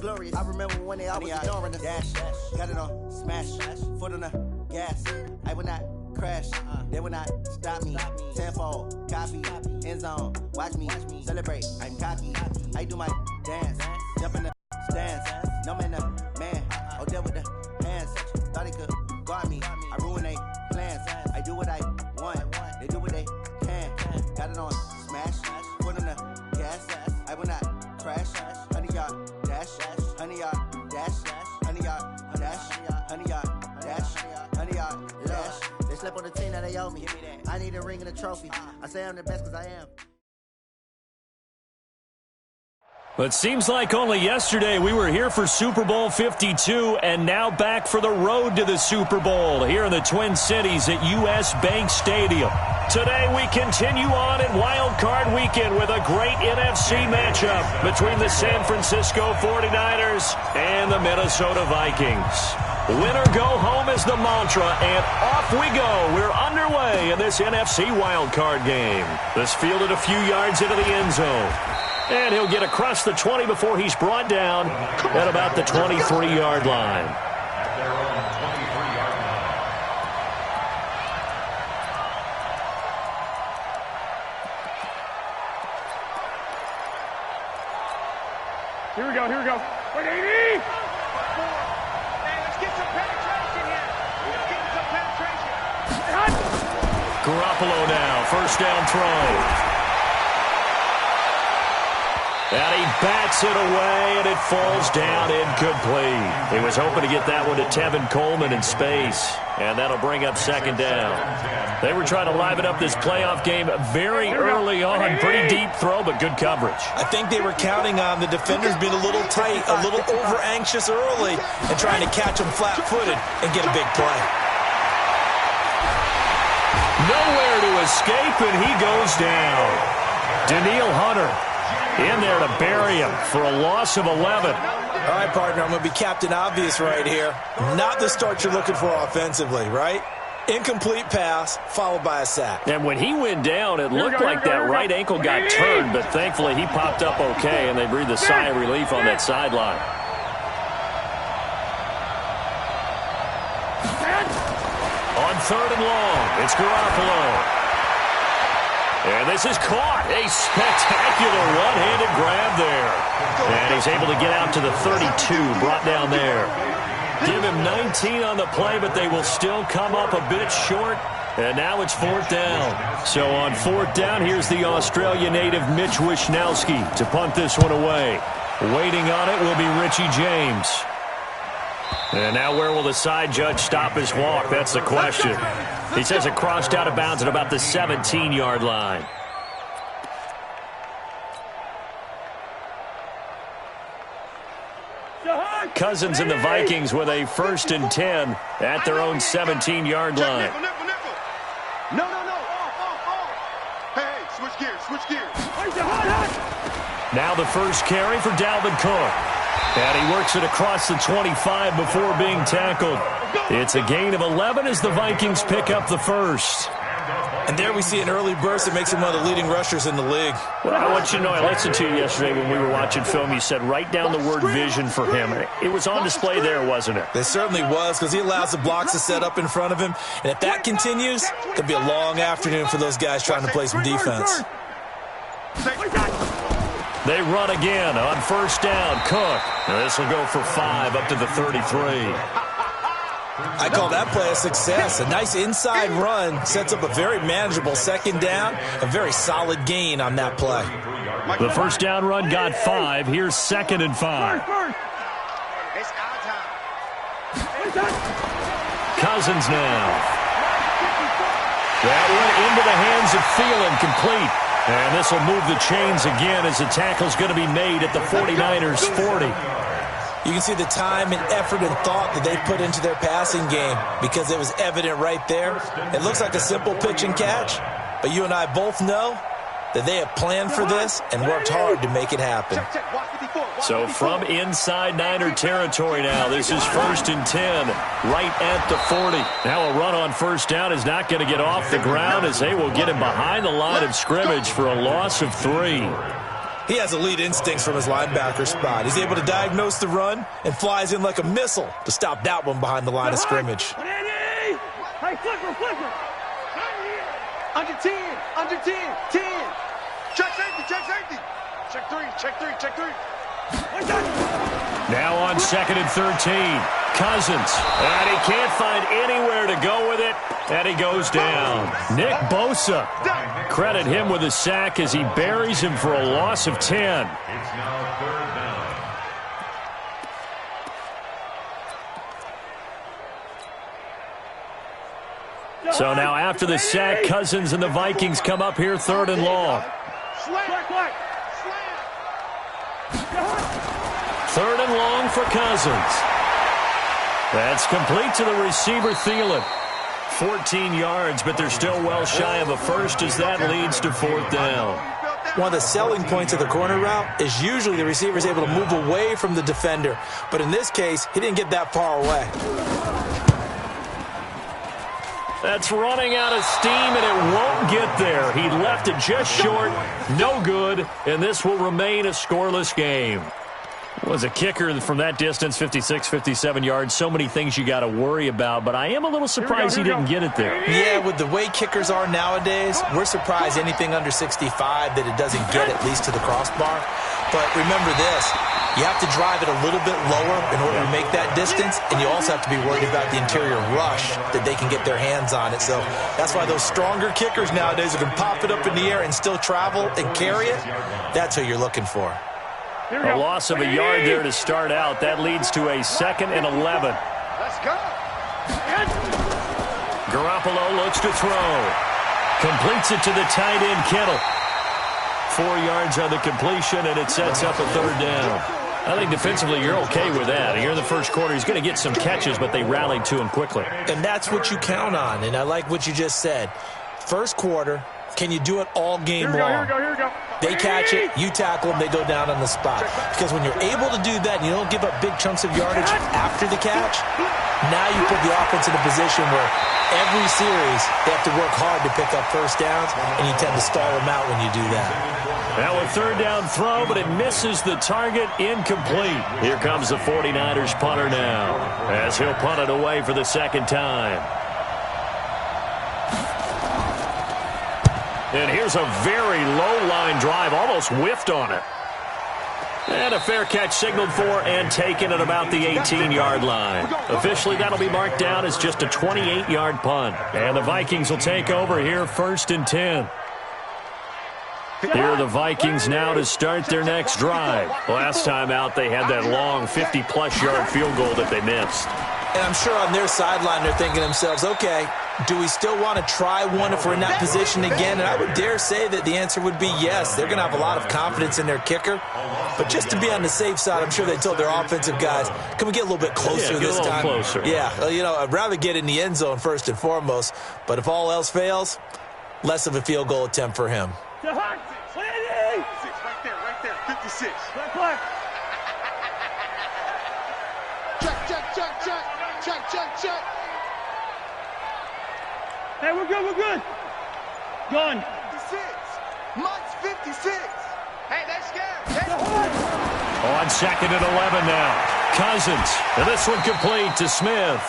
glorious. I remember when they always ignoring us. Dash, got it on, smash, foot on the gas. I will not crash, they will not stop me. Tenfold, copy, end zone, watch me celebrate. I'm cocky, I do my dance, jump in the stands. No man, man, oh, there with the hands. Thought he could guard me, I ruin they plans. I do what I want, they do what they can. Got it on, smash, foot on the gas. I will not crash, 100-yard dash, 100-yard dash, 100-yard dash, 100-yard dash, 100-yard dash. They slept on the team that they owe me. I need a ring and a trophy. I say I'm the best because I am. It seems like only yesterday we were here for Super Bowl 52 and now back for the road to the Super Bowl here in the Twin Cities at U.S. Bank Stadium. Today we continue on in Wild Card Weekend with a great NFC matchup between the San Francisco 49ers and the Minnesota Vikings. Winner go home is the mantra, and off we go. We're underway in this NFC Wildcard game. This fielded a few yards into the end zone. And he'll get across the 20 before he's brought down at about the 23-yard line. Here we go, here we go. Wait, 80! Hey, let's get some penetration here. Let's get some penetration. Garoppolo now, first down throw. And he bats it away, and it falls down incomplete. He was hoping to get that one to Tevin Coleman in space, and that'll bring up second down. They were trying to liven up this playoff game very early on. Pretty deep throw, but good coverage. I think they were counting on the defenders being a little tight, a little over-anxious early, and trying to catch him flat-footed and get a big play. Nowhere to escape, and he goes down. Danielle Hunter in there to bury him for a loss of 11. All right, partner, I'm going to be Captain Obvious right here. Not the start you're looking for offensively, right? Incomplete pass, followed by a sack. And when he went down, it looked like that right ankle got turned, but thankfully he popped up okay, and they breathed a sigh of relief on that sideline. On third and long, it's Garoppolo. And this is caught. A spectacular one-handed grab there. And he's able to get out to the 32, brought down there. Give him 19 on the play, but they will still come up a bit short. And now it's fourth down. So on fourth down, here's the Australia native Mitch Wishnowsky to punt this one away. Waiting on it will be Richie James. And now where will the side judge stop his walk? That's the question. He says it crossed out of bounds at about the 17-yard line. Cousins and the Vikings with a 1st and 10 at their own 17-yard line. No. Off. Hey, switch gears. Now the first carry for Dalvin Cook. And he works it across the 25 before being tackled. It's a gain of 11 as the Vikings pick up the first. And there we see an early burst that makes him one of the leading rushers in the league. Well, I want you to know, I listened to you yesterday when we were watching film. You said write down the word vision for him. It was on display there, wasn't it? It certainly was, because he allows the blocks to set up in front of him. And if that continues, it'll be a long afternoon for those guys trying to play some defense. They run again on first down. Cook. And this will go for 5 up to the 33. I call that play a success. A nice inside run sets up a very manageable second down. A very solid gain on that play. The first down run got 5. Here's 2nd and 5. Cousins now. That one into the hands of Thielen, complete. And this will move the chains again as the tackle's going to be made at the 49ers 40. You can see the time and effort and thought that they put into their passing game because it was evident right there. It looks like a simple pitch and catch, but you and I both know that they have planned for this and worked hard to make it happen. So from inside Niner territory now, this is 1st and 10, right at the 40. Now a run on first down is not going to get off the ground as they will get him behind the line of scrimmage for a loss of 3. He has elite instincts from his linebacker spot. He's able to diagnose the run and flies in like a missile to stop that one behind the line of scrimmage. Hey, flicker. Under 10, under 10, 10. Check safety. Check three. Now on 2nd and 13. Cousins. And he can't find anywhere to go with it. And he goes down. Nick Bosa. Credit him with a sack as he buries him for a loss of 10. It's now 3rd down. So now after the sack, Cousins and the Vikings come up here 3rd and long. 3rd and long for Cousins. That's complete to the receiver, Thielen. 14 yards, but they're still well shy of a first as that leads to 4th down. One of the selling points of the corner route is usually the receiver is able to move away from the defender. But in this case, he didn't get that far away. That's running out of steam, and it won't get there. He left it just short. No good, and this will remain a scoreless game. Was a kicker from that distance, 56, 57 yards. So many things you got to worry about, but I am a little surprised he didn't get it there. Yeah, with the way kickers are nowadays, we're surprised anything under 65 that it doesn't get at least to the crossbar. But remember this, you have to drive it a little bit lower in order to make that distance, and you also have to be worried about the interior rush that they can get their hands on it. So that's why those stronger kickers nowadays who can pop it up in the air and still travel and carry it, that's who you're looking for. A loss of a yard there to start out. That leads to a 2nd and 11. Let's go. Garoppolo looks to throw. Completes it to the tight end, Kittle. 4 yards on the completion, and it sets up a 3rd down. I think defensively you're okay with that. Here in the first quarter, he's going to get some catches, but they rallied to him quickly. And that's what you count on, and I like what you just said. First quarter, can you do it all game long? Here we go. They catch it, you tackle them, they go down on the spot. Because when you're able to do that and you don't give up big chunks of yardage after the catch, now you put the offense in a position where every series they have to work hard to pick up first downs, and you tend to stall them out when you do that. Now a 3rd down throw, but it misses the target, incomplete. Here comes the 49ers punter now, as he'll punt it away for the 2nd time. And here's a very low-line drive, almost whiffed on it. And a fair catch signaled for and taken at about the 18-yard line. Officially, that'll be marked down as just a 28-yard punt. And the Vikings will take over here 1st and 10. Here are the Vikings now to start their next drive. Last time out, they had that long 50-plus yard field goal that they missed. And I'm sure on their sideline they're thinking to themselves, okay, do we still want to try one if we're in that position again? And I would dare say that the answer would be yes. They're going to have a lot of confidence in their kicker. But just to be on the safe side, I'm sure they told their offensive guys, can we get a little bit closer this time? Closer. Yeah, I'd rather get in the end zone first and foremost. But if all else fails, less of a field goal attempt for him. Right there, 56. Check. Hey, we're good. Gone. 56. Mike's 56. Hey, that's scared. On 2nd and 11 now. Cousins. And this one complete to Smith.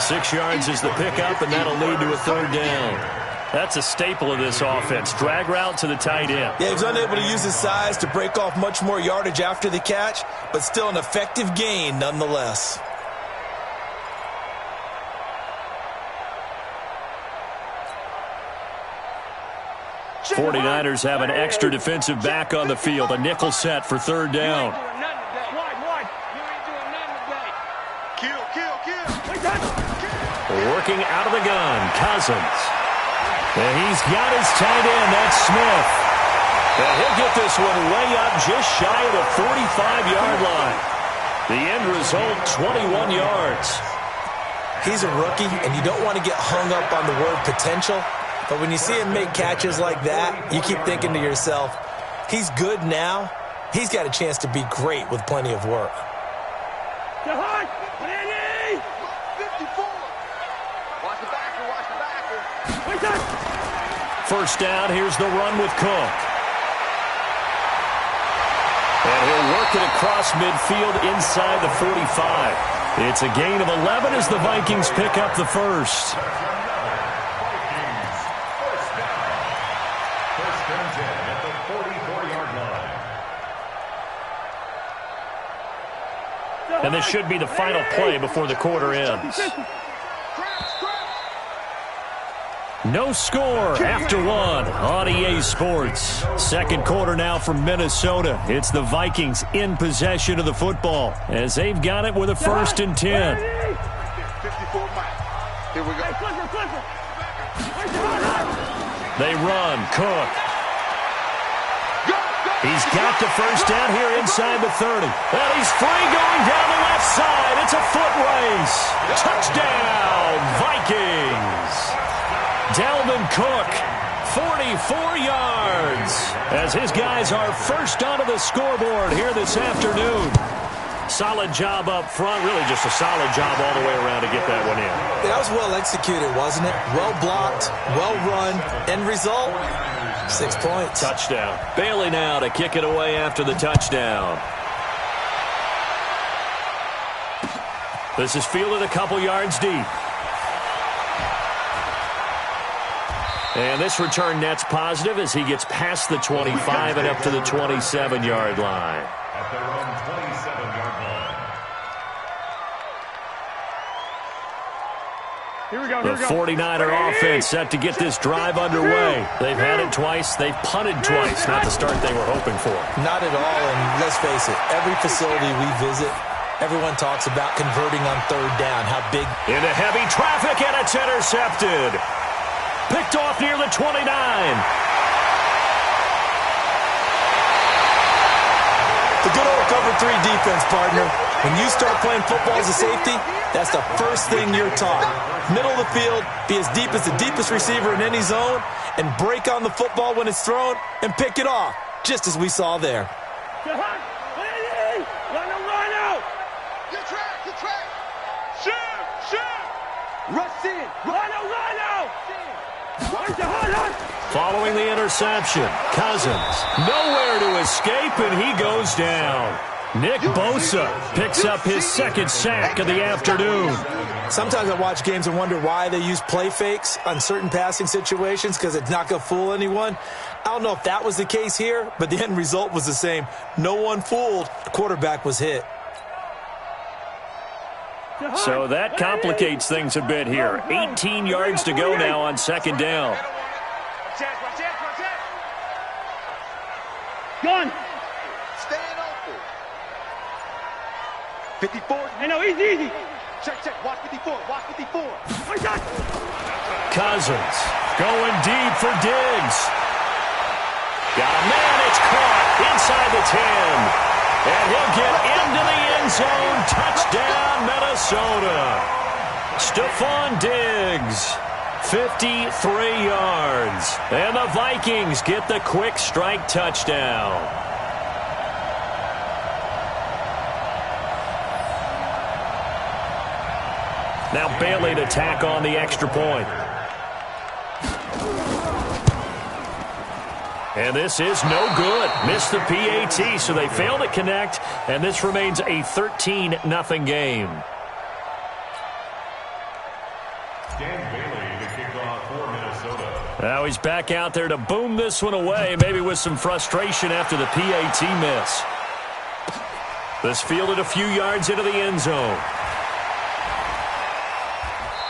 6 yards is the pickup, and that'll lead to a 3rd down. That's a staple of this offense. Drag route to the tight end. Yeah, he was unable to use his size to break off much more yardage after the catch, but still an effective gain nonetheless. The 49ers have an extra defensive back on the field. A nickel set for 3rd down. Working out of the gun, Cousins. And he's got his tight end, that's Smith. And he'll get this one way up just shy of the 45-yard line. The end result, 21 yards. He's a rookie, and you don't want to get hung up on the word potential. But when you see him make catches like that, you keep thinking to yourself, he's good now. He's got a chance to be great with plenty of work. First down, here's the run with Cook. And he'll work it across midfield inside the 45. It's a gain of 11 as the Vikings pick up the first. First and 10 at the 44-yard line. And this should be the final play before the quarter ends. No score after one on EA Sports. Second quarter now from Minnesota. It's the Vikings in possession of the football as they've got it with a 1st and 10. 54 miles. Here we go. They run. Cook. He's got the first down here inside the 30. And he's free going down the left side. It's a foot race. Touchdown, Vikings. Dalvin Cook, 44 yards, as his guys are first onto the scoreboard here this afternoon. Solid job up front, really just a solid job all the way around to get that one in. That was well executed, wasn't it? Well blocked, well run, end result, 6 points. Touchdown. Bailey now to kick it away after the touchdown. This is fielded a couple yards deep. And this return net's positive as he gets past the 25 and up to the 27-yard line. At their own 27-yard line. Here we go. The 49er offense set to get this drive underway. They've had it twice. They've punted twice. Not the start they were hoping for. Not at all, and let's face it, every facility we visit, everyone talks about converting on third down, how big. Into heavy traffic, and it's intercepted. Picked off near the 29. The good old cover 3 defense, partner. When you start playing football as a safety, that's the first thing you're taught. Middle of the field, be as deep as the deepest receiver in any zone, and break on the football when it's thrown and pick it off, just as we saw there. Run out. Get track. Shoot. Rush in. Run out. Following the interception, Cousins nowhere to escape, and he goes down. Nick Bosa picks up his second sack of the afternoon. Sometimes I watch games and wonder why they use play fakes on certain passing situations, because it's not going to fool anyone. I don't know if that was the case here, but the end result was the same. No one fooled. The quarterback was hit. So that complicates things a bit here. 18 yards to go now on second down. Gun. Stand open. 54. Hey, no, easy. Check. Watch 54. Cousins going deep for Diggs. Got a man. It's caught inside the 10. And he'll get into the end zone. Touchdown, Minnesota. Stephon Diggs, 53 yards. And the Vikings get the quick strike touchdown. Now Bailey to tack on the extra point. And this is no good. Missed the PAT, so they fail to connect, and this remains a 13-0 game. Dan Bailey to kick off for Minnesota. Now he's back out there to boom this one away, maybe with some frustration after the PAT miss. This fielded a few yards into the end zone.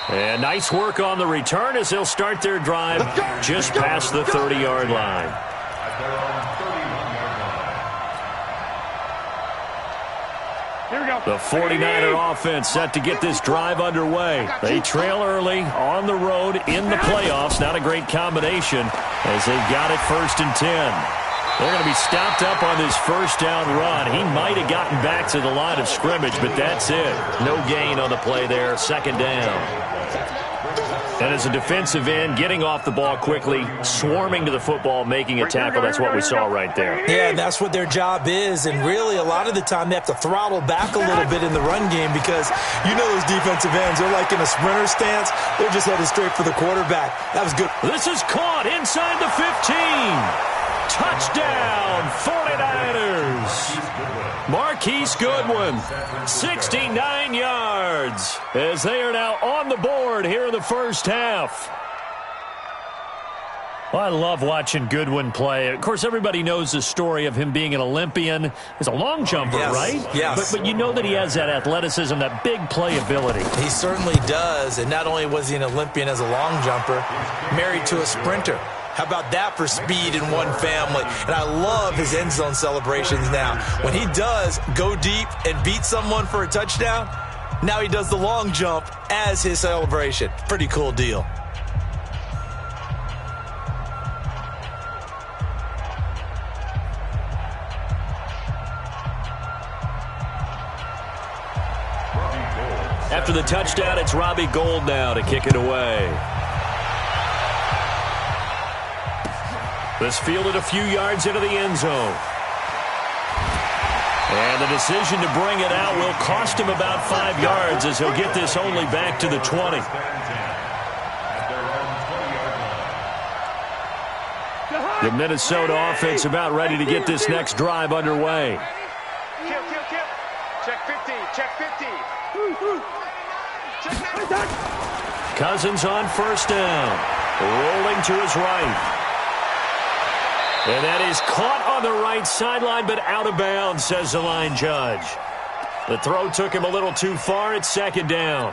And nice work on the return as they'll start their drive just past the 30-yard line. At their own 31-yard line. Here we go. The 49er offense set to get this drive underway. They trail early on the road in the playoffs. Not a great combination as they've got it 1st and 10. They're going to be stopped up on this first down run. He might have gotten back to the line of scrimmage, but that's it. No gain on the play there. 2nd down. And as a defensive end, getting off the ball quickly, swarming to the football, making a tackle, that's what we saw right there. Yeah, and that's what their job is. And really, a lot of the time, they have to throttle back a little bit in the run game because you know those defensive ends, they're like in a sprinter stance. They're just headed straight for the quarterback. That was good. This is caught inside the 15. Touchdown, 49ers. Marquise Goodwin, 69 yards, as they are now on the board here in the first half. Well, I love watching Goodwin play. Of course, everybody knows the story of him being an Olympian. He's a long jumper, right? Yes. But you know that he has that athleticism, that big playability. He certainly does. And not only was he an Olympian as a long jumper, married to a sprinter. How about that for speed in one family? And I love his end zone celebrations now. When he does go deep and beat someone for a touchdown, now he does the long jump as his celebration. Pretty cool deal. After the touchdown, it's Robbie Gould now to kick it away. This fielded a few yards into the end zone. And the decision to bring it out will cost him about 5 yards as he'll get this only back to the 20. The Minnesota offense about ready to get this next drive underway. Kill. Check 50. Check 50. Cousins on first down. Rolling to his right. And that is caught on the right sideline, but out of bounds, says the line judge. The throw took him a little too far. It's second down.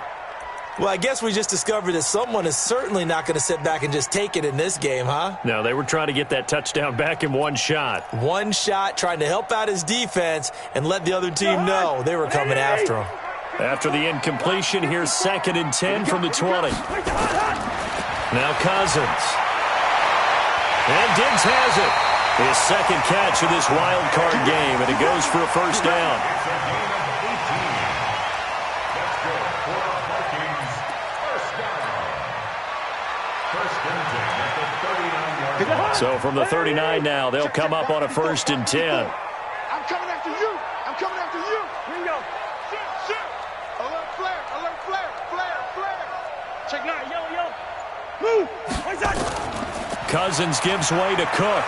Well, I guess we just discovered that someone is certainly not going to sit back and just take it in this game, huh? No, they were trying to get that touchdown back in one shot. One shot, trying to help out his defense and let the other team know they were coming after him. After the incompletion, here's 2nd and 10 from the 20. Now Cousins. And Diggs has it. His second catch of this wild card game, and it goes for a first down. So from the 39 now, they'll come up on a 1st and 10. I'm coming after you. I'm coming after you. Here we go. Shit. Alert flare. Check 9. Yo. Move. What's that? Cousins gives way to Cook.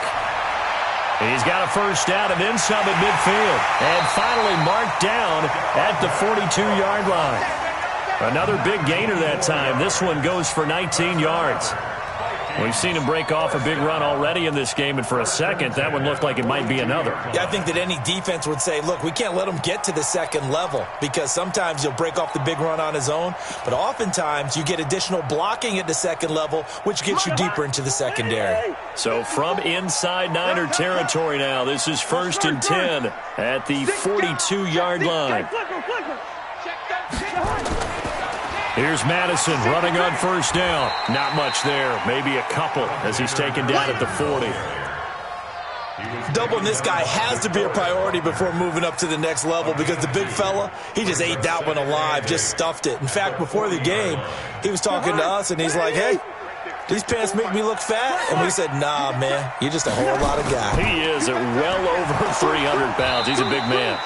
He's got a first down and then some at midfield. And finally marked down at the 42-yard line. Another big gainer that time. This one goes for 19 yards. We've seen him break off a big run already in this game, and for a second, that one looked like it might be another. Yeah, I think that any defense would say, look, we can't let him get to the second level because sometimes he'll break off the big run on his own, but oftentimes you get additional blocking at the second level, which gets you deeper into the secondary. So from inside Niner territory now, this is 1st and 10 at the 42-yard line. Here's Madison running on first down. Not much there. Maybe a couple as he's taken down at the 40. Doubling this guy has to be a priority before moving up to the next level because the big fella, he just ate that one alive, just stuffed it. In fact, before the game, he was talking to us, and he's like, hey, these pants make me look fat? And we said, nah, man, you're just a whole lot of guy. He is at well over 300 pounds. He's a big man.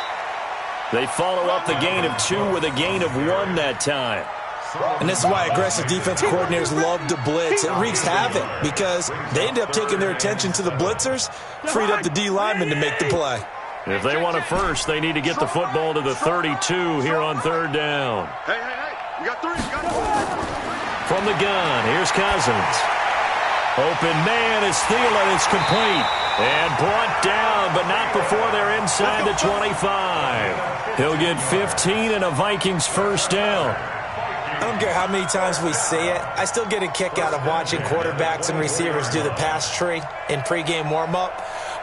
They follow up the gain of 2 with a gain of 1 that time. And this is why aggressive defense coordinators love to blitz. It wreaks havoc because they end up taking their attention to the blitzers, freed up the D lineman to make the play. If they want a first, they need to get the football to the 32 here on 3rd down. Hey. You got 3. From the gun, here's Cousins. Open man is Thielen. It's complete. And brought down, but not before they're inside the 25. He'll get 15 and a Vikings first down. I don't care how many times we see it. I still get a kick out of watching quarterbacks and receivers do the pass tree in pregame warm-up.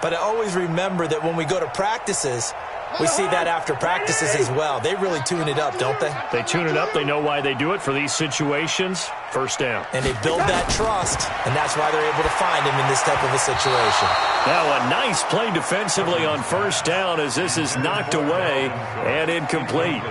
But I always remember that when we go to practices, we see that after practices as well. They really tune it up, don't they? They tune it up. They know why they do it for these situations. First down. And they build that trust, and that's why they're able to find him in this type of a situation. Now a nice play defensively on first down as this is knocked away and incomplete.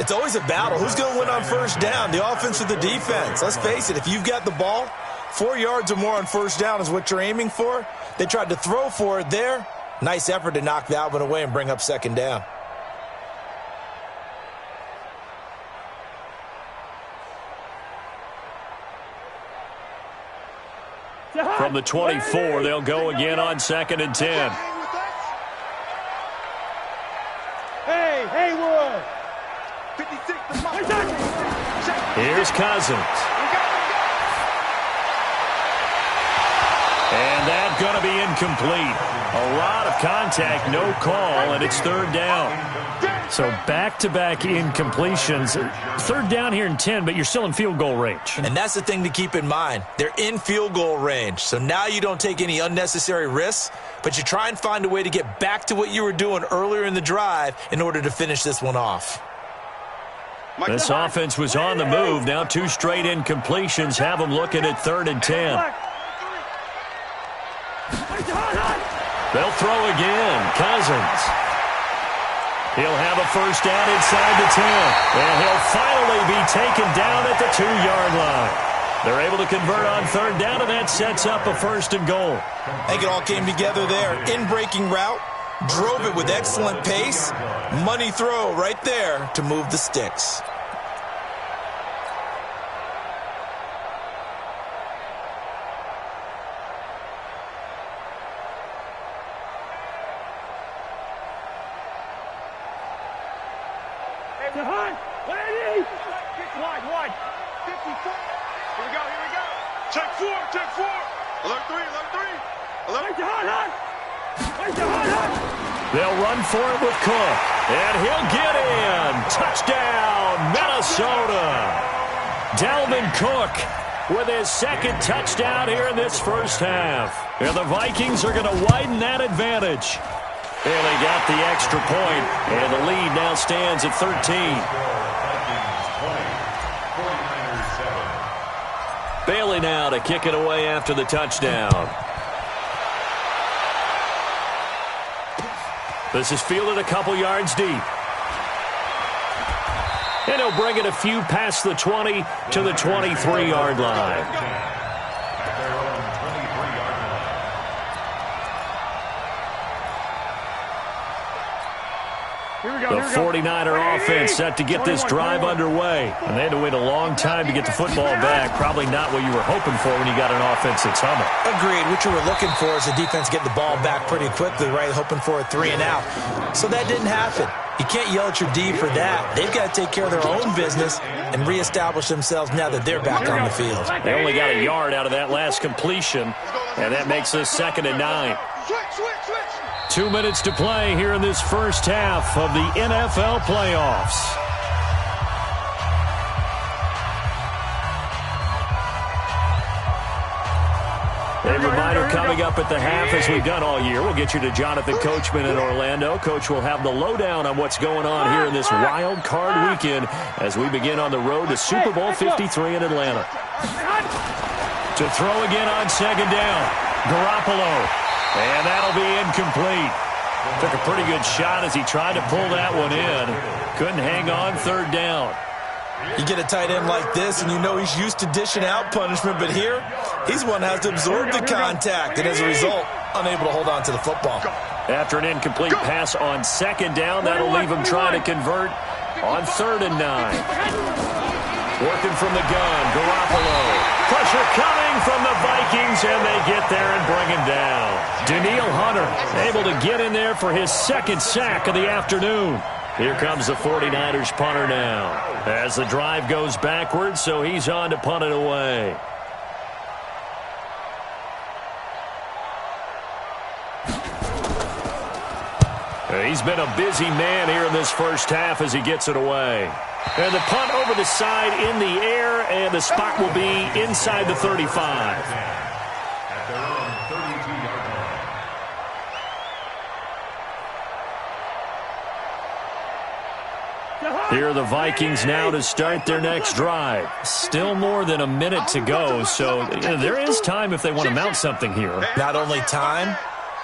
It's always a battle. Who's going to win on first down, the offense or the defense? Let's face it, if you've got the ball, 4 yards or more on first down is what you're aiming for. They tried to throw for it there. Nice effort to knock that one away and bring up second down. From the 24, they'll go again on 2nd and 10. Hey, Haywood. 56. Here's Cousins. And that's going to be incomplete. A lot of contact, no call, and it's 3rd down. So back-to-back incompletions. 3rd down here in 10, but you're still in field goal range. And that's the thing to keep in mind. They're in field goal range. So now you don't take any unnecessary risks, but you try and find a way to get back to what you were doing earlier in the drive in order to finish this one off. This offense was on the move. Now 2 straight incompletions have them looking at 3rd and 10. They'll throw again. Cousins. He'll have a 1st down inside the 10. And he'll finally be taken down at the 2-yard line. They're able to convert on 3rd down, and that sets up a 1st and goal. I think it all came together there. In-breaking route. Drove it with excellent pace. Money throw right there to move the sticks. Wide. 54. Here we go. Check 4. Alert 3. They'll run for it with Cook. And he'll get in. Touchdown, Minnesota. Dalvin Cook with his 2nd touchdown here in this 1st half. And the Vikings are going to widen that advantage. And they got the extra point, and the lead now stands at 13. Bailey now to kick it away after the touchdown. This is fielded a couple yards deep. And he'll bring it a few past the 20 to the 23-yard line. The 49er offense set to get this drive underway. And they had to wait a long time to get the football back. Probably not what you were hoping for when you got an offense that's humming. Agreed. What you were looking for is the defense getting the ball back pretty quickly, right? Hoping for a 3 and out. So that didn't happen. You can't yell at your D for that. They've got to take care of their own business and reestablish themselves now that they're back on the field. They only got a yard out of that last completion, and that makes this 2nd and 9. 2 minutes to play here in this 1st half of the NFL playoffs. A reminder coming up at the half, as we've done all year. We'll get you to Jonathan Coachman in Orlando. Coach will have the lowdown on what's going on here in this wild card weekend as we begin on the road to Super Bowl 53 in Atlanta. To throw again on 2nd down. Garoppolo. And that'll be incomplete. Took a pretty good shot as he tried to pull that one in. Couldn't hang on 3rd down. You get a tight end like this, and you know he's used to dishing out punishment, but here, he's one that has to absorb the contact, and as a result, unable to hold on to the football. After an incomplete pass on 2nd down, that'll leave him trying to convert on 3rd and 9. Working from the gun, Garoppolo. Pressure coming from the Vikings, and they get there and bring him down. Danielle Hunter able to get in there for his 2nd sack of the afternoon. Here comes the 49ers punter now. As the drive goes backwards, so he's on to punt it away. He's been a busy man here in this 1st half as he gets it away. And the punt over the side in the air, and the spot will be inside the 35. Here are the Vikings now to start their next drive. Still more than a minute to go, so there is time if they want to mount something here. Not only time,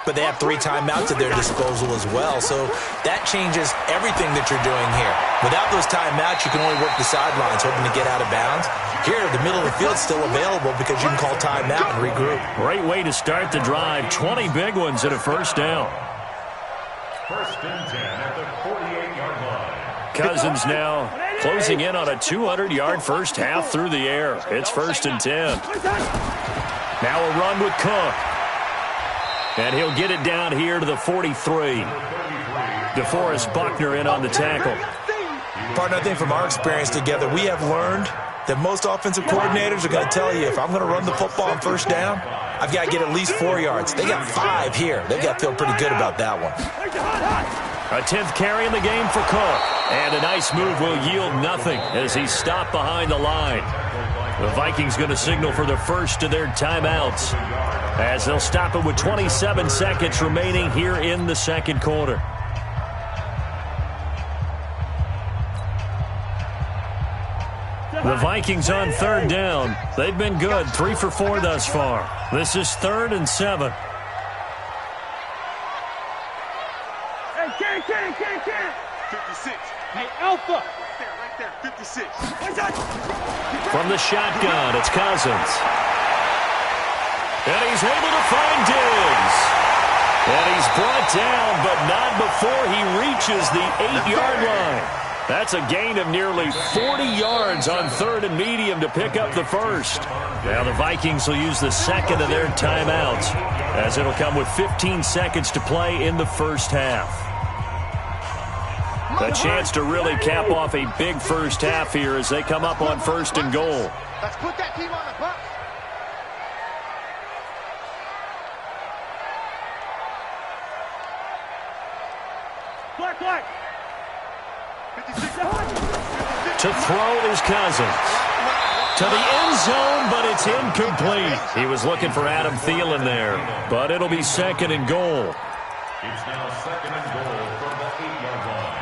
but they have 3 timeouts at their disposal as well, so that changes everything that you're doing here. Without those timeouts, you can only work the sidelines, hoping to get out of bounds. Here, the middle of the field's still available because you can call timeout and regroup. Great way to start the drive. 20 big ones at a 1st down. 1st and 10 at the 48-yard line. Cousins now closing in on a 200-yard 1st half through the air. It's 1st and 10. Now a run with Cook. And he'll get it down here to the 43. DeForest Buckner in on the tackle. Partner, I think from our experience together, we have learned that most offensive coordinators are going to tell you, if I'm going to run the football on first down, I've got to get at least 4 yards. They got 5 here. They've got to feel pretty good about that one. A 10th carry in the game for Cook. And a nice move will yield nothing as he's stopped behind the line. The Vikings going to signal for the first of their timeouts as they'll stop it with 27 seconds remaining here in the second quarter. The Vikings on third down. They've been good, 3 for 4 thus far. This is 3rd and 7. Hey, Ken. 56. Hey, Alpha. Right there, 56. From the shotgun, it's Cousins. And he's able to find Diggs. And he's brought down, but not before he reaches the 8-yard line. That's a gain of nearly 40 yards on 3rd and medium to pick up the first. Now the Vikings will use the second of their timeouts as it'll come with 15 seconds to play in the first half. A chance to really cap off a big first half here as they come up on 1st and goal. Let's put that team on the bus. Black. To throw is Cousins. To the end zone, but it's incomplete. He was looking for Adam Thielen there, but it'll be 2nd and goal. It's now 2nd and goal from the 8-yard line.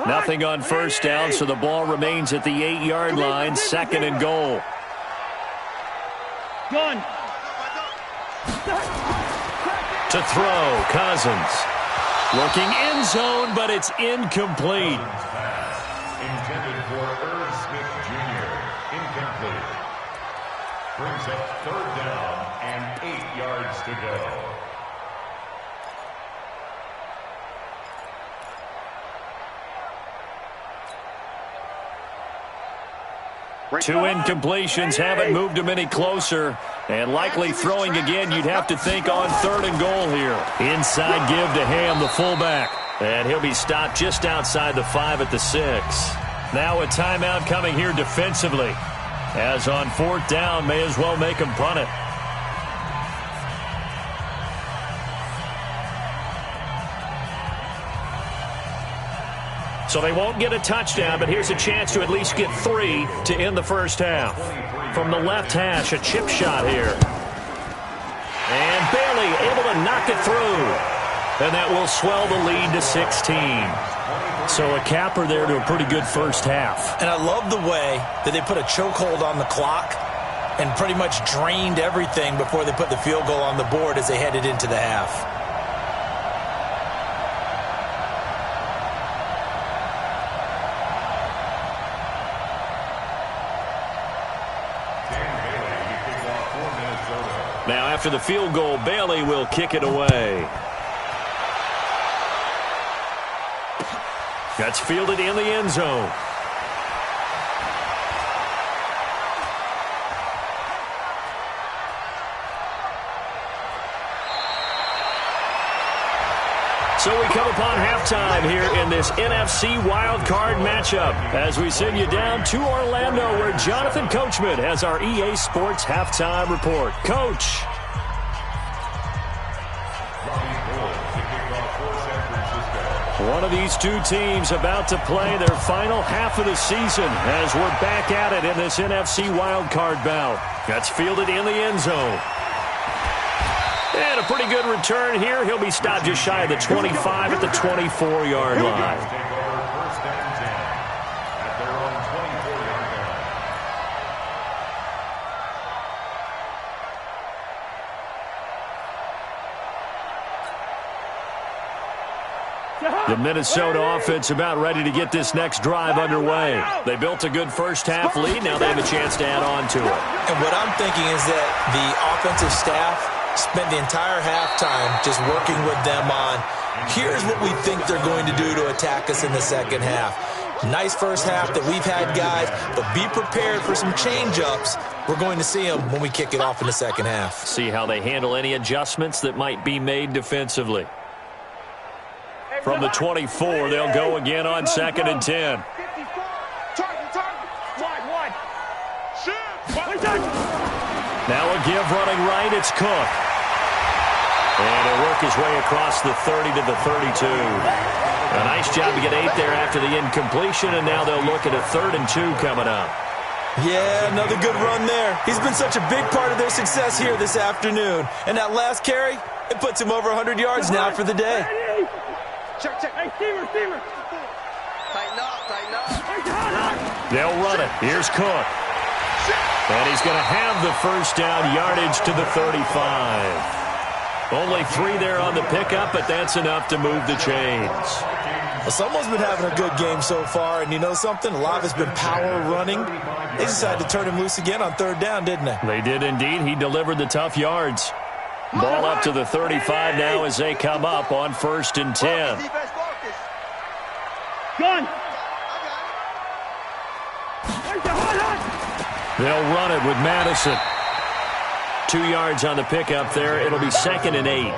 Nothing on first down, so the ball remains at the 8-yard line, 2nd and goal. Gun. To throw, Cousins. Looking end zone, but it's incomplete. Intended for Irv Smith Jr. Incomplete. Brings up 3rd down and 8 yards to go. Two incompletions haven't moved him any closer. And likely throwing again, you'd have to think on 3rd and goal here. Inside give to Ham, the fullback. And he'll be stopped just outside the 5 at the 6. Now a timeout coming here defensively. As on 4th down, may as well make him punt it. So they won't get a touchdown, but here's a chance to at least get 3 to end the first half. From the left hash, a chip shot here. And Bailey able to knock it through. And that will swell the lead to 16. So a capper there to a pretty good first half. And I love the way that they put a chokehold on the clock and pretty much drained everything before they put the field goal on the board as they headed into the half. Now after the field goal, Bailey will kick it away. That's fielded in the end zone. So we come upon halftime here in this NFC Wildcard matchup as we send you down to Orlando where Jonathan Coachman has our EA Sports halftime report. Coach. One of these two teams about to play their final half of the season as we're back at it in this NFC Wildcard bout. That's fielded in the end zone. And a pretty good return here. He'll be stopped just shy of the 25 at the 24-yard line. The Minnesota offense about ready to get this next drive underway. They built a good first-half lead. Now they have a chance to add on to it. And what I'm thinking is that the offensive staff spent the entire halftime just working with them on, here's what we think they're going to do to attack us in the second half. Nice first half that we've had, guys, but be prepared for some change-ups. We're going to see them when we kick it off in the second half. See how they handle any adjustments that might be made defensively. From the 24, they'll go again on 2nd and 10. Now a give running right, it's Cook. And he'll work his way across the 30 to the 32. A nice job to get 8 there after the incompletion, and now they'll look at a 3rd and 2 coming up. Yeah, another good run there. He's been such a big part of their success here this afternoon. And that last carry, it puts him over 100 yards now for the day. Check. Hey, Steamer. Tighten up. They'll run it. Here's Cook. And he's going to have the first down, yardage to the 35. Only 3 there on the pickup, but that's enough to move the chains. Well, someone's been having a good game so far, and you know something? A lot of it's been power running. They decided to turn him loose again on 3rd down, didn't they? They did indeed. He delivered the tough yards. Ball up to the 35 now as they come up on 1st and 10. Gun. They'll run it with Madison. 2 yards on the pickup there. It'll be 2nd and 8.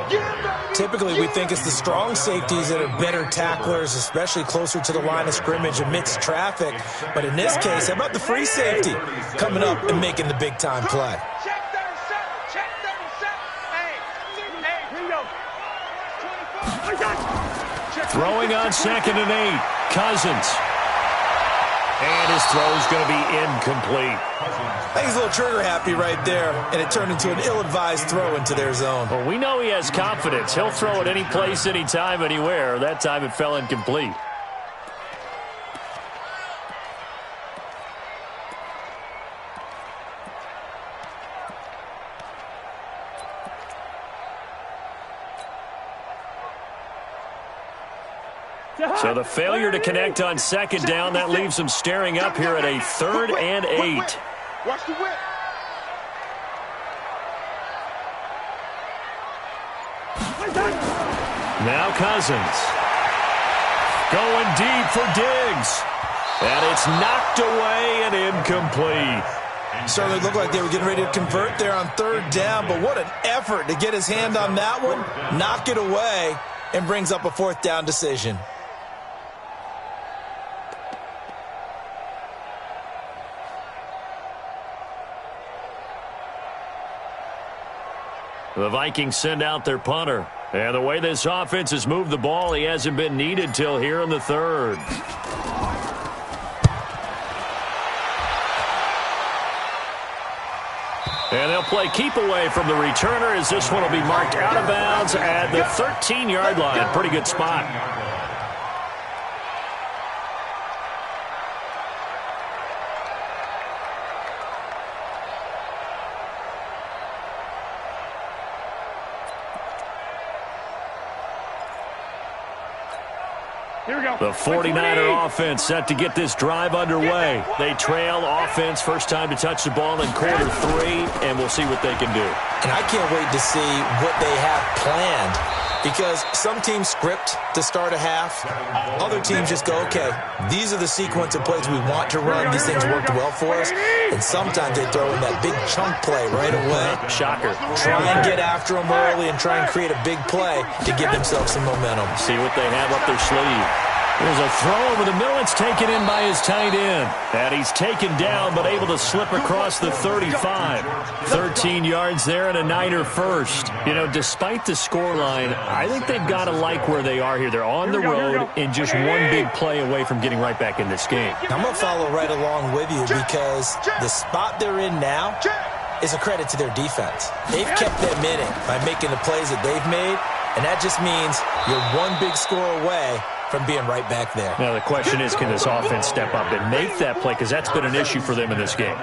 Typically, we think it's the strong safeties that are better tacklers, especially closer to the line of scrimmage amidst traffic. But in this case, how about the free safety coming up and making the big-time play? Check 37. Hey, here you go. Throwing on 2nd and 8. Cousins. And his throw's going to be incomplete. I think he's a little trigger happy right there, and it turned into an ill-advised throw into their zone. Well, we know he has confidence. He'll throw it any place, anytime, anywhere. That time it fell incomplete. So the failure to connect on 2nd down, that leaves them staring up here at a 3rd and 8. Watch the whip. Now Cousins. Going deep for Diggs. And it's knocked away and incomplete. Certainly looked like they were getting ready to convert there on 3rd down, but what an effort to get his hand on that one, knock it away, and brings up a 4th down decision. The Vikings send out their punter. And the way this offense has moved the ball, he hasn't been needed till here in the 3rd. And they'll play keep away from the returner as this one will be marked out of bounds at the 13-yard line. Pretty good spot. The 49er offense set to get this drive underway. They trail offense, first time to touch the ball in quarter 3, and we'll see what they can do. And I can't wait to see what they have planned, because some teams script to start a half. Other teams just go, okay, these are the sequence of plays we want to run. These things worked well for us. And sometimes they throw in that big chunk play right away. Shocker. Try and get after them early and try and create a big play to give themselves some momentum. See what they have up their sleeve. There's a throw over the middle. It's taken in by his tight end. And he's taken down but able to slip across the 35. 13 yards there and a Niner first. You know, despite the scoreline, I think they've got to like where they are here. They're on the road and just one big play away from getting right back in this game. I'm going to follow right along with you because the spot they're in now is a credit to their defense. They've kept them in it by making the plays that they've made, and that just means you're one big score away from being right back there. Now the question is, can this offense step up and make that play? Because that's been an issue for them in this game.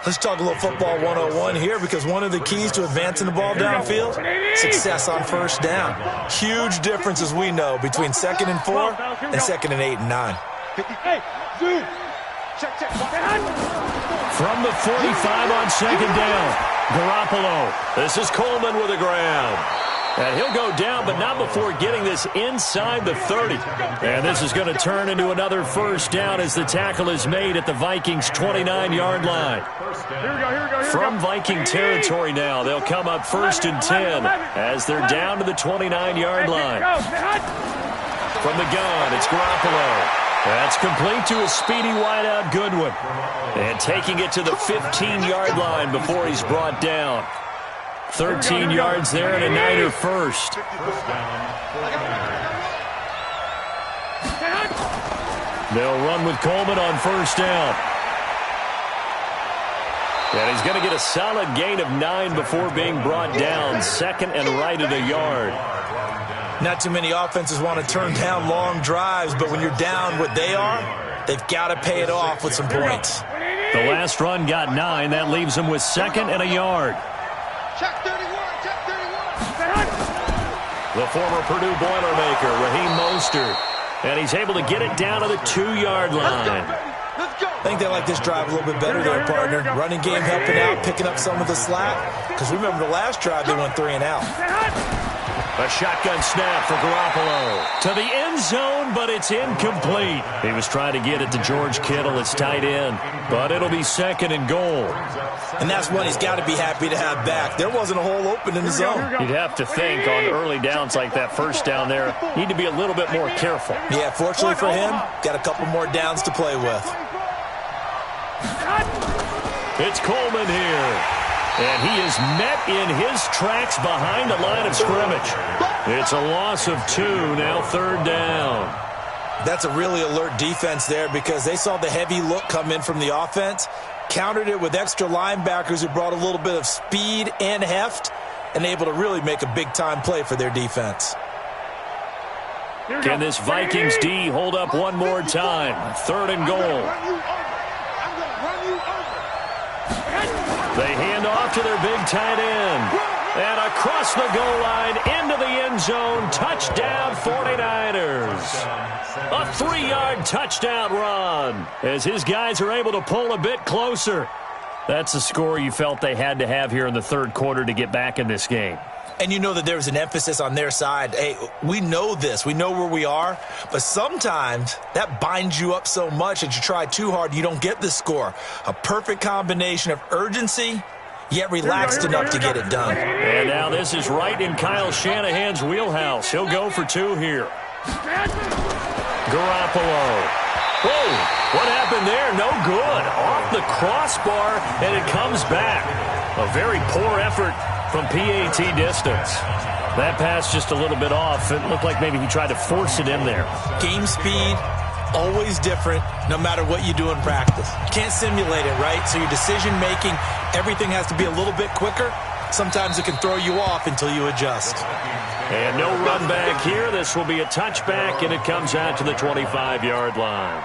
Let's talk a little football 101 here, because one of the keys to advancing the ball downfield, success on first down. Huge difference, as we know, between 2nd and 4 and 2nd and 8 and 9. From the 45 on 2nd down, Garoppolo. This is Coleman with a grab. And he'll go down, but not before getting this inside the 30. And this is going to turn into another first down as the tackle is made at the Vikings' 29-yard line. From Viking territory now, they'll come up 1st and 10 as they're down to the 29-yard line. From the gun, it's Garoppolo. That's complete to a speedy wideout Goodwin. And taking it to the 15-yard line before he's brought down. 13 yards there and a Niner first. They'll run with Coleman on first down. And he's going to get a solid gain of 9 before being brought down. 2nd and right at a yard. Not too many offenses want to turn down long drives, but when you're down what they are, they've got to pay it off with some points. The last run got 9. That leaves him with 2nd and a yard. Check 31, check 31. The former Purdue Boilermaker, Raheem Mostert. And he's able to get it down to the 2-yard line. Let's go. I think they like this drive a little bit better there, partner. Running game helping out, picking up some of the slack. Because remember the last drive, they went 3 and out. A shotgun snap for Garoppolo. To the end zone, but it's incomplete. He was trying to get it to George Kittle, his tight end. But it'll be 2nd and goal. And that's one he's got to be happy to have back. There wasn't a hole open in the zone. You'd have to think on early downs like that first down there, need to be a little bit more careful. Yeah, fortunately for him, got a couple more downs to play with. It's Coleman here. And he is met in his tracks behind the line of scrimmage. It's a loss of 2, now 3rd down. That's a really alert defense there, because they saw the heavy look come in from the offense, countered it with extra linebackers who brought a little bit of speed and heft, and able to really make a big-time play for their defense. Can this Vikings D hold up one more time? 3rd and goal. They hand off to their big tight end. And across the goal line, into the end zone, touchdown 49ers. A 3-yard touchdown run as his guys are able to pull a bit closer. That's the score you felt they had to have here in the 3rd quarter to get back in this game. And you know that there was an emphasis on their side. Hey, we know this. We know where we are. But sometimes that binds you up so much that you try too hard, you don't get the score. A perfect combination of urgency, yet relaxed enough to get it done. And now this is right in Kyle Shanahan's wheelhouse. He'll go for 2 here. Garoppolo. Whoa, what happened there? No good. Off the crossbar, and it comes back. A very poor effort from PAT distance. That pass just a little bit off. It looked like maybe he tried to force it in there. Game speed, always different, no matter what you do in practice. You can't simulate it, right? So your decision-making, everything has to be a little bit quicker. Sometimes it can throw you off until you adjust. And no run back here. This will be a touchback, and it comes out to the 25-yard line.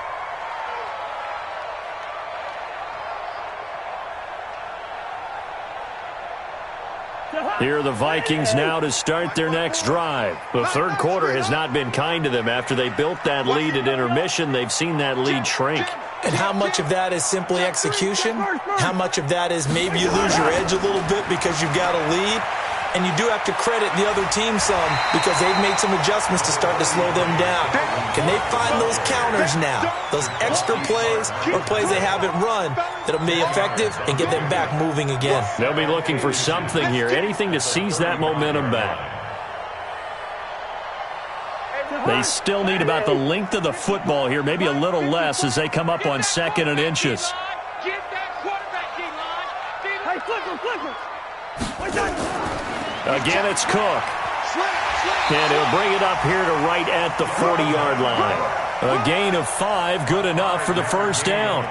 Here are the Vikings now to start their next drive. The 3rd quarter has not been kind to them. After they built that lead at intermission, they've seen that lead shrink. And how much of that is simply execution? How much of that is maybe you lose your edge a little bit because you've got a lead? And you do have to credit the other team some, because they've made some adjustments to start to slow them down. Can they find those counters now, those extra plays or plays they haven't run that'll be effective and get them back moving again? They'll be looking for something here, anything to seize that momentum back. They still need about the length of the football here, maybe a little less as they come up on 2nd and inches. Get that quarterback, D-line. Hey, flipper. Again, it's Cook. And he'll bring it up here to right at the 40-yard line. A gain of 5, good enough for the first down.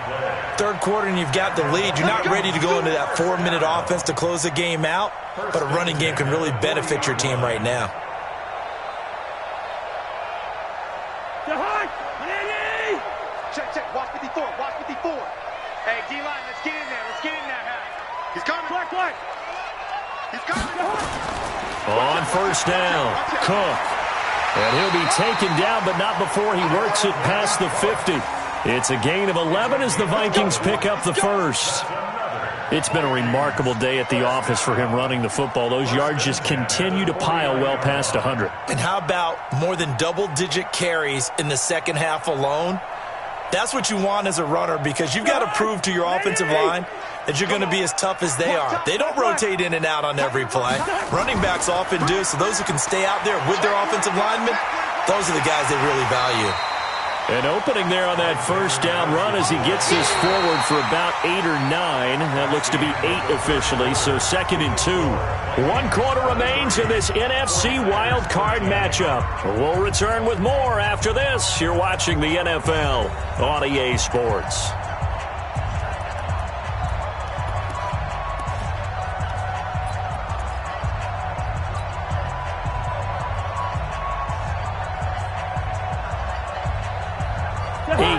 3rd quarter and you've got the lead. You're not ready to go into that 4-minute offense to close the game out, but a running game can really benefit your team right now. Check. Watch 54. Hey, D-line, let's get in there. Let's get in there, half. He's coming. Black. He's coming. On first down, Cook. And he'll be taken down, but not before he works it past the 50. It's a gain of 11 as the Vikings pick up the first. It's been a remarkable day at the office for him running the football. Those yards just continue to pile well past 100. And how about more than double-digit carries in the second half alone? That's what you want as a runner, because you've got to prove to your offensive line that you're going to be as tough as they are. They don't rotate in and out on every play. Running backs often do, so those who can stay out there with their offensive linemen, those are the guys they really value. An opening there on that first down run as he gets this forward for about 8 or 9. That looks to be 8 officially, so 2nd and 2. 1 quarter remains in this NFC Wildcard matchup. We'll return with more after this. You're watching the NFL on EA Sports.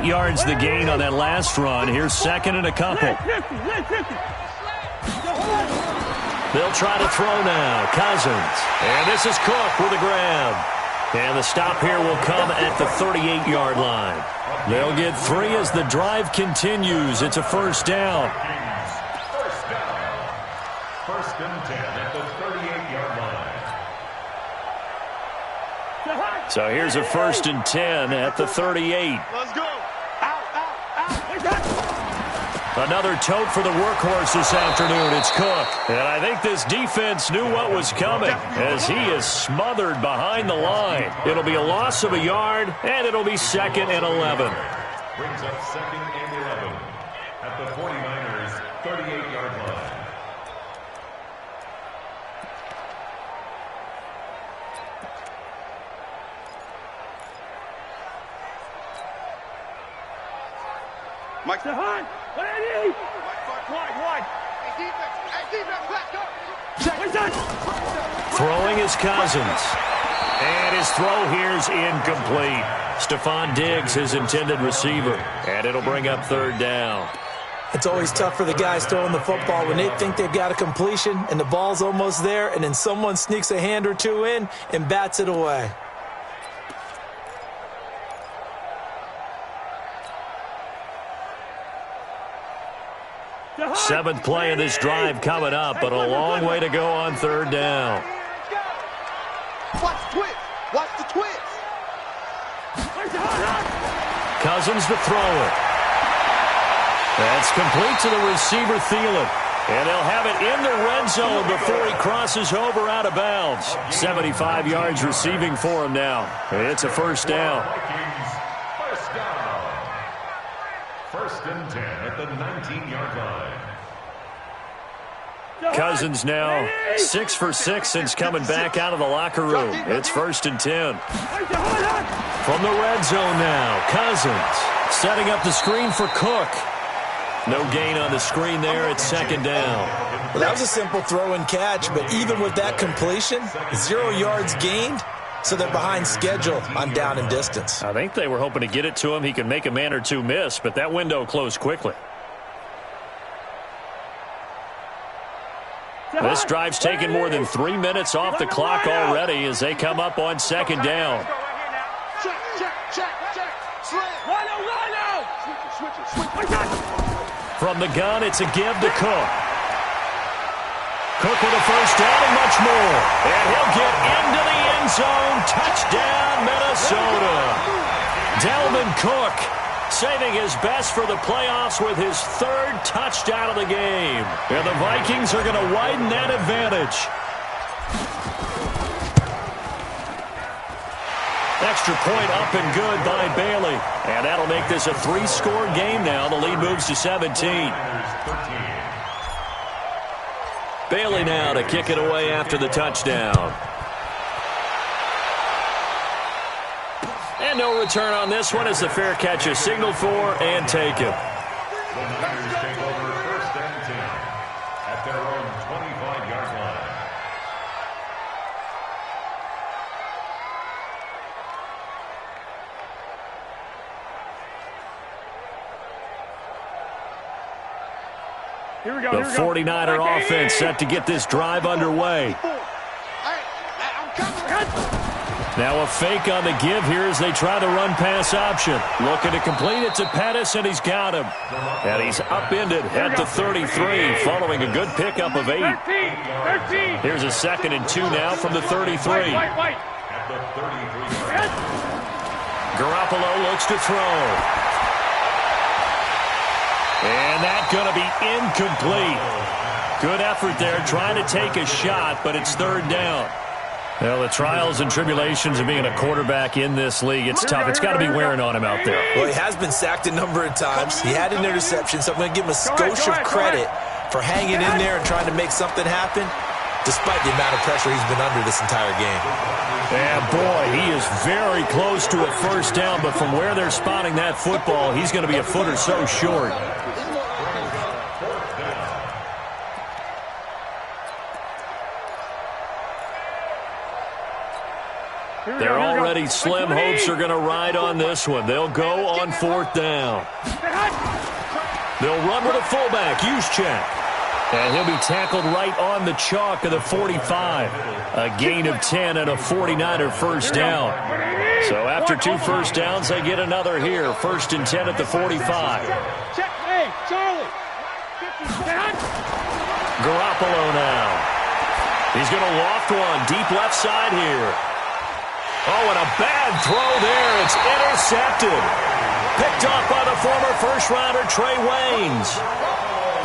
Yards the gain on that last run. Here's 2nd and a couple. They'll try to throw now. Cousins. And this is Cook with a grab. And the stop here will come at the 38-yard line. They'll get 3 as the drive continues. It's a first down. First and 10 at the 38-yard line. So here's a 1st and 10 at the 38. Let's go. Another tote for the workhorse this afternoon. It's Cook. And I think this defense knew what was coming as he is smothered behind the line. It'll be a loss of a yard, and it'll be 2nd and 11. Brings up 2nd and 11 at the 49ers' 38-yard line. Mike Dehan, what do you need? Wide. Hey, defense, let's go. Check. Throwing is Cousins. And his throw here's incomplete. Stephon Diggs, his intended receiver. And it'll bring up 3rd down. It's always tough for the guys throwing the football when they think they've got a completion and the ball's almost there, and then someone sneaks a hand or two in and bats it away. Seventh play of this drive coming up, but a long way to go on 3rd down. Watch the twist. Watch the twist. Cousins to throw it. That's complete to the receiver, Thielen. And they'll have it in the red zone before he crosses over out of bounds. 75 yards receiving for him now. It's a first down. First down. 1st and 10 at the 19-yard line. Cousins now 6 for 6 since coming back out of the locker room. It's 1st and 10. From the red zone now, Cousins setting up the screen for Cook. No gain on the screen there. It's 2nd down. Well, that was a simple throw and catch, but even with that completion, 0 yards gained, so they're behind schedule on down and distance. I think they were hoping to get it to him. He could make a man or two miss, but that window closed quickly. This drive's taken more than 3 minutes off the clock already as they come up on 2nd down. Check. Switch it. From the gun, it's a give to Cook. Cook with a first down and much more. And he'll get into the end zone. Touchdown, Minnesota. Dalvin Cook saving his best for the playoffs with his 3rd touchdown of the game. And the Vikings are going to widen that advantage. Extra point up and good by Bailey. And that'll make this a 3-score game now. The lead moves to 17. Bailey now to kick it away after the touchdown. And no return on this one as the fair catch is signaled for and taken. The Niners take over 1st and 10 at their own 25-yard line. The 49er offense set to get this drive underway. Now a fake on the give here as they try the run-pass option. Looking to complete it to Pettis, and he's got him. And he's upended at the 33, following a good pickup of 8. Here's a 2nd and 2 now from the 33. Garoppolo looks to throw. And that's going to be incomplete. Good effort there, trying to take a shot, but it's 3rd down. Well, the trials and tribulations of being a quarterback in this league, it's tough. It's got to be wearing on him out there. Well, he has been sacked a number of times. He had an interception, so I'm going to give him a skosh of credit for hanging in there and trying to make something happen, despite the amount of pressure he's been under this entire game. And, boy, he is very close to a 1st down, but from where they're spotting that football, he's going to be a foot or so short. They're already slim. Hopes are going to ride on this one. They'll go on 4th down. They'll run with a fullback, Juszczyk. And he'll be tackled right on the chalk of the 45. A gain of 10 and a 49er 1st down. So after 2 1st downs, they get another here. 1st and 10 at the 45. Garoppolo now. He's going to loft one deep left side here. Oh, and a bad throw there. It's intercepted. Picked off by the former first-rounder Trey Waynes.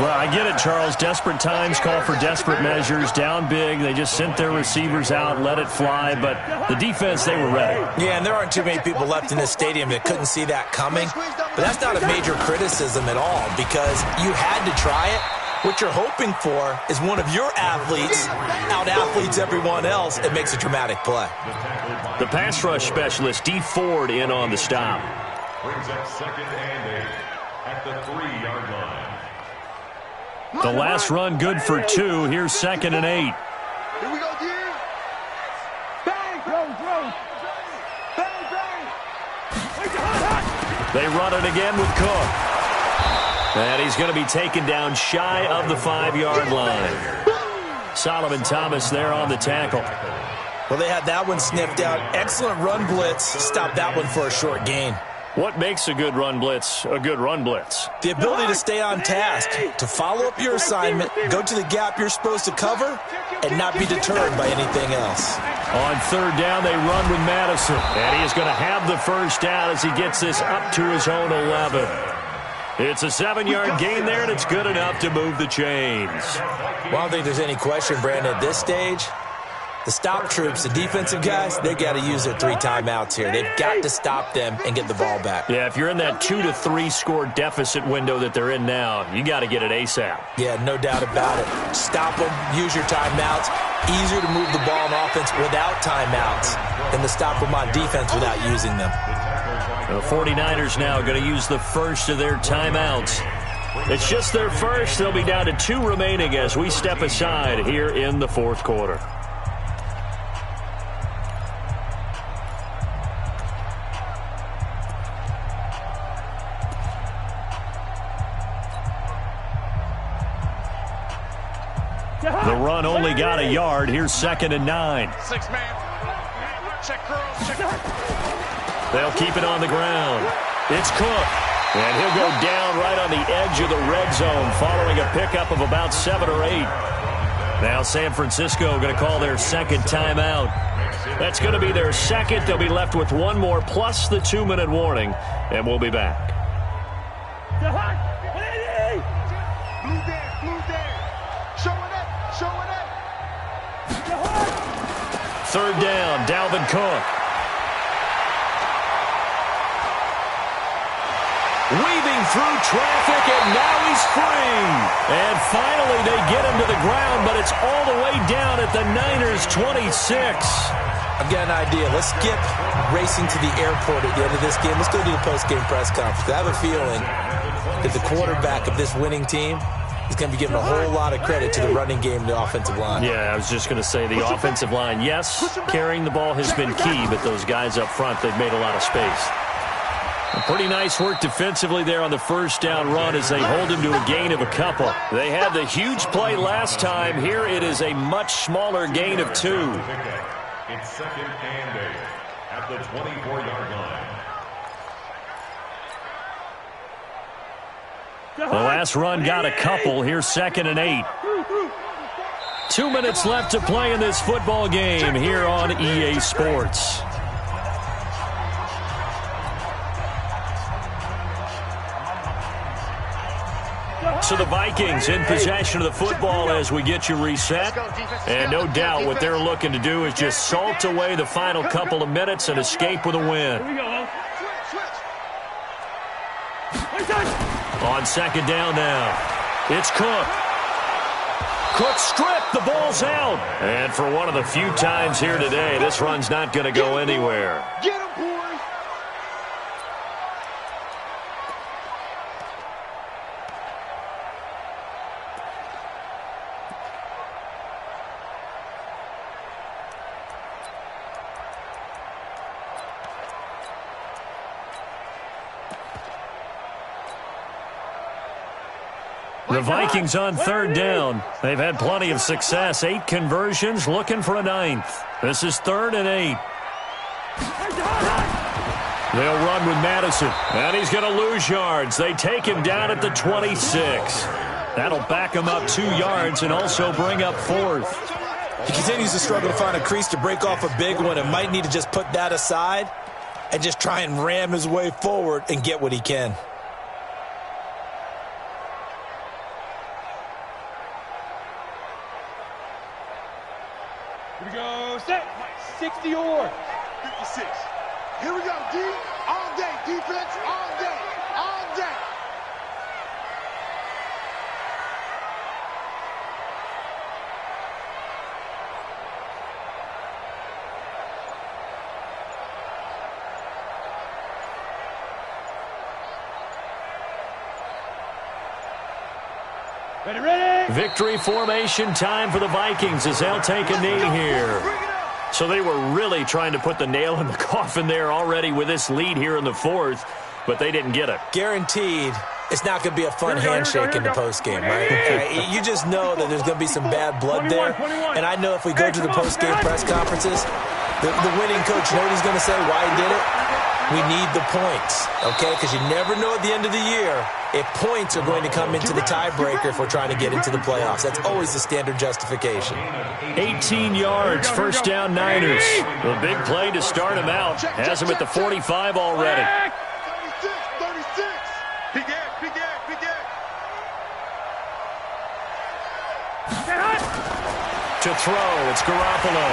Well, I get it, Charles. Desperate times call for desperate measures. Down big. They just sent their receivers out, let it fly. But the defense, they were ready. Yeah, and there aren't too many people left in this stadium that couldn't see that coming. But that's not a major criticism at all because you had to try it. What you're hoping for is one of your athletes out-athletes everyone else and makes a dramatic play. The pass rush specialist, D. Ford, in on the stop. Brings up 2nd and 8 at the 3-yard line. The last run good for 2. Here's 2nd and 8. Here we go, dear. Bang, bang, bang. They run it again with Cook. And he's going to be taken down shy of the 5-yard line. Solomon Thomas there on the tackle. Well, they had that one sniffed out. Excellent run blitz. Stopped that one for a short gain. What makes a good run blitz a good run blitz? The ability to stay on task, to follow up your assignment, go to the gap you're supposed to cover, and not be deterred by anything else. On 3rd down, they run with Madison. And he is going to have the 1st down as he gets this up to his own 11. It's a 7-yard gain there, and it's good enough to move the chains. Well, I don't think there's any question, Brandon, at this stage. The stop troops, the defensive guys, they got to use their 3 timeouts here. They've got to stop them and get the ball back. Yeah, if you're in that 2 to 3 score deficit window that they're in now, you got to get it ASAP. Yeah, no doubt about it. Stop them, use your timeouts. Easier to move the ball on offense without timeouts than to stop them on defense without using them. The 49ers now going to use the first of their timeouts. It's just their first. They'll be down to 2 remaining as we step aside here in the 4th quarter. The run only got a yard. Here's 2nd and 9. 6-man. Check girls. Check. They'll keep it on the ground. It's Cook. And he'll go down right on the edge of the red zone following a pickup of about 7 or 8. Now San Francisco going to call their 2nd timeout. That's going to be their 2nd. They'll be left with 1 more plus the 2-minute warning. And we'll be back. Third down, Dalvin Cook. Weaving through traffic, and now he's free. And finally they get him to the ground, but it's all the way down at the Niners' 26. I've got an idea. Let's skip racing to the airport at the end of this game. Let's go do the post-game press conference. I have a feeling that the quarterback of this winning team is going to be given a whole lot of credit to the running game and the offensive line. Yeah, I was just going to say the offensive line, yes, carrying the ball has been key, but those guys up front, they've made a lot of space. Pretty nice work defensively there on the first down run as they hold him to a gain of a couple. They had the huge play last time. Here it is a much smaller gain of 2. It's second and 8 at the 24-yard line. The last run got a couple. Here's second and 8. 2 minutes left to play in this football game here on EA Sports. So the Vikings in possession of the football as we get you reset. And no doubt what they're looking to do is just salt away the final couple of minutes and escape with a win. On second down now, it's Cook. Cook stripped, the ball's out. And for one of the few times here today, this run's not going to go anywhere. Get him, boys! The Vikings on third down. They've had plenty of success. 8 conversions, looking for a 9th. This is 3rd and 8. They'll run with Madison, and he's going to lose yards. They take him down at the 26. That'll back him up 2 yards and also bring up 4th. He continues to struggle to find a crease to break off a big one and might need to just put that aside and just try and ram his way forward and get what he can. Here we go, set. 60 or 56. Here we go, D. All day, defense, all day, all day. Ready, ready. Victory formation time for the Vikings as they'll take a knee here. So they were really trying to put the nail in the coffin there already with this lead here in the 4th, but they didn't get it. Guaranteed it's not going to be a fun handshake in the postgame, right? You just know that there's going to be some bad blood there. And I know if we go to the postgame press conferences, the winning coach, you know what he's going to say, why he did it? We need the points, okay? Because you never know at the end of the year if points are going to come into the tiebreaker if we're trying to get into the playoffs. That's always the standard justification. 18 yards, first down Niners. The big play to start him out. Has him at the 45 already. 36. Big X. To throw, it's Garoppolo.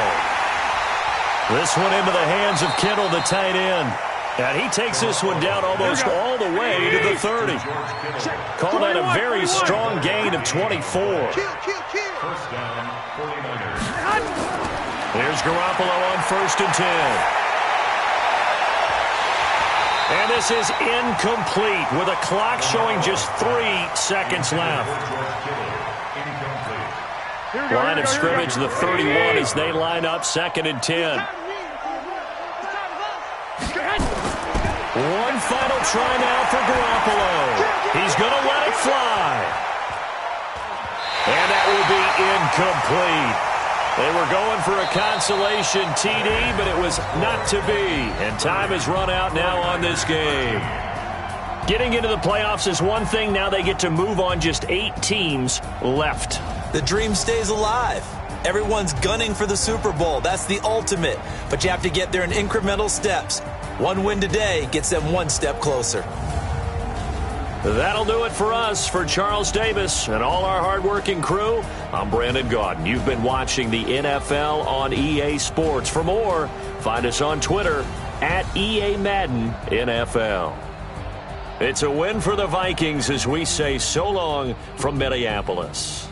This one into the hands of Kittle, the tight end. And he takes this one down almost all the way to the 30. Call that a very strong gain of 24. First down, 49ers. Here's Garoppolo on 1st and 10. And this is incomplete with a clock showing just 3 seconds left. Line of scrimmage, the 31 as they line up 2nd and 10. One final try now for Garoppolo. He's going to let it fly. And that will be incomplete. They were going for a consolation TD, but it was not to be. And time has run out now on this game. Getting into the playoffs is one thing. Now they get to move on. Just 8 teams left. The dream stays alive. Everyone's gunning for the Super Bowl. That's the ultimate. But you have to get there in incremental steps. One win today gets them 1 step closer. That'll do it for us. For Charles Davis and all our hardworking crew, I'm Brandon Gaudin. You've been watching the NFL on EA Sports. For more, find us on Twitter at EA Madden NFL. It's a win for the Vikings as we say so long from Minneapolis.